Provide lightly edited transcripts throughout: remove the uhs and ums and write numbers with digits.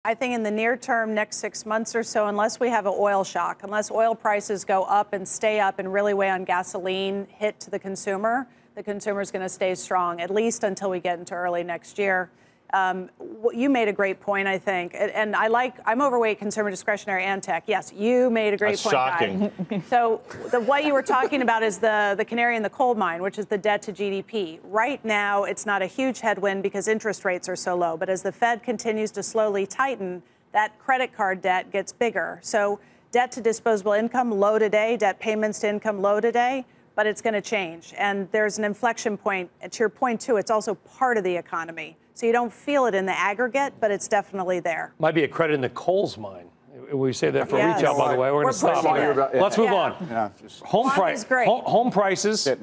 I think in the near term, next 6 months or so, unless we have an oil shock, unless oil prices go up and stay up and really weigh on gasoline hit to the consumer is going to stay strong, at least until we get into early next year. You made a great point, I think. And I'm overweight consumer discretionary and tech. Yes, you made a great point. Shocking. Guy. So what you were talking about is the canary in the coal mine, which is the debt to GDP. Right now, it's not a huge headwind because interest rates are so low. But as the Fed continues to slowly tighten, that credit card debt gets bigger. So debt to disposable income low today, debt payments to income low today. But it's going to change. And there's an inflection point. And to your point, too, it's also part of the economy. So you don't feel it in the aggregate, but it's definitely there. Might be a credit in the coals mine. We say that for retail, by the way. We're going to stop here. Let's move on. Home prices at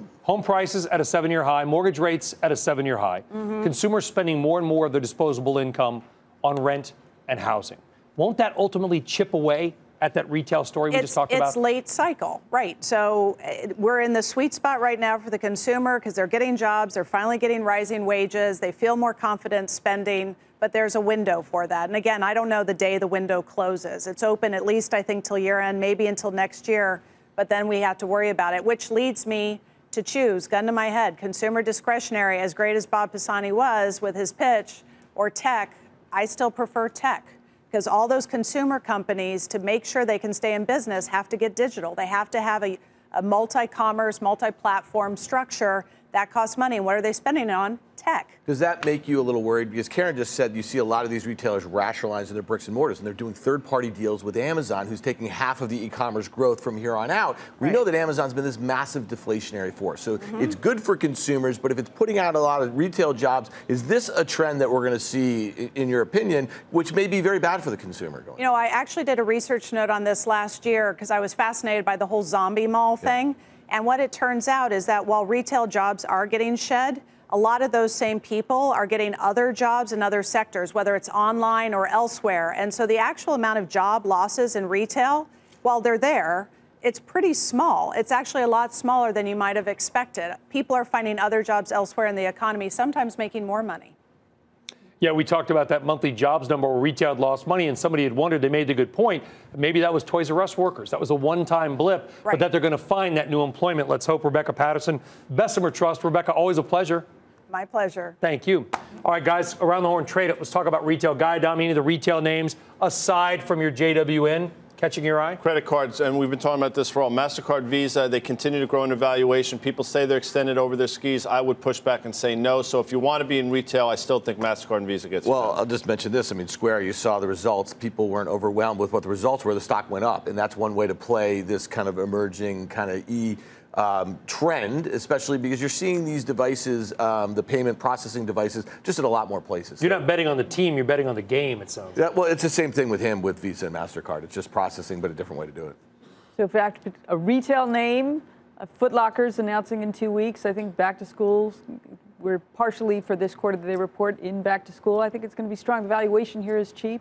a 7-year high. Mortgage rates at a 7-year high. Consumers spending more and more of their disposable income on rent and housing. Won't that ultimately chip away at that retail story we just talked about? It's late cycle, right? So we're in the sweet spot right now for the consumer because they're getting jobs, they're finally getting rising wages, they feel more confident spending, but there's a window for that. And again, I don't know the day the window closes. It's open at least, I think, till year end, maybe until next year, but then we have to worry about it, which leads me to choose, gun to my head, consumer discretionary, as great as Bob Pisani was with his pitch, or tech. I still prefer tech. Because all those consumer companies, to make sure they can stay in business, have to get digital. They have to have a multi-commerce, multi-platform structure. That costs money. And what are they spending it on? Tech. Does that make you a little worried? Because Karen just said you see a lot of these retailers rationalizing their bricks and mortars, and they're doing third-party deals with Amazon, who's taking half of the e-commerce growth from here on out. We know that Amazon's been this massive deflationary force. So it's good for consumers, but if it's putting out a lot of retail jobs, is this a trend that we're going to see, in your opinion, which may be very bad for the consumer? You know, I actually did a research note on this last year because I was fascinated by the whole zombie mall thing. And what it turns out is that while retail jobs are getting shed, a lot of those same people are getting other jobs in other sectors, whether it's online or elsewhere. And so the actual amount of job losses in retail, while they're there, it's pretty small. It's actually a lot smaller than you might have expected. People are finding other jobs elsewhere in the economy, sometimes making more money. Yeah, we talked about that monthly jobs number where retail had lost money, and somebody had wondered, they made the good point, maybe that was Toys R Us workers. That was a one-time blip, but that they're going to find that new employment. Let's hope. Rebecca Patterson, Bessemer Trust. Rebecca, always a pleasure. My pleasure. Thank you. All right, guys, around the horn trade it. Let's talk about retail. Guy Adami, any of the retail names aside from your JWN catching your eye? Credit cards, and we've been talking about this for all. MasterCard, Visa, they continue to grow in valuation. People say they're extended over their skis. I would push back and say no. So if you want to be in retail, I still think MasterCard and Visa gets Well, I'll just mention this. I mean, Square, you saw the results. People weren't overwhelmed with what the results were. The stock went up, and that's one way to play this kind of emerging kind of trend, especially because you're seeing these devices, the payment processing devices, just at a lot more places. You're not betting on the team, you're betting on the game, it sounds like. Yeah, well, it's the same thing with him with Visa and MasterCard. It's just processing, but a different way to do it. So in fact, a retail name, Foot Locker's announcing in 2 weeks, I think back to schools. We're partially for this quarter that they report in back to school. I think it's going to be strong. The valuation here is cheap.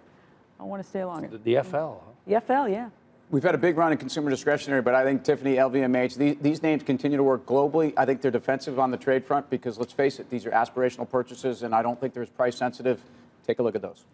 I want to stay along it. The FL, huh? The FL, yeah. We've had a big run in consumer discretionary, but I think Tiffany, LVMH, these names continue to work globally. I think they're defensive on the trade front because, let's face it, these are aspirational purchases, and I don't think they're as price sensitive. Take a look at those.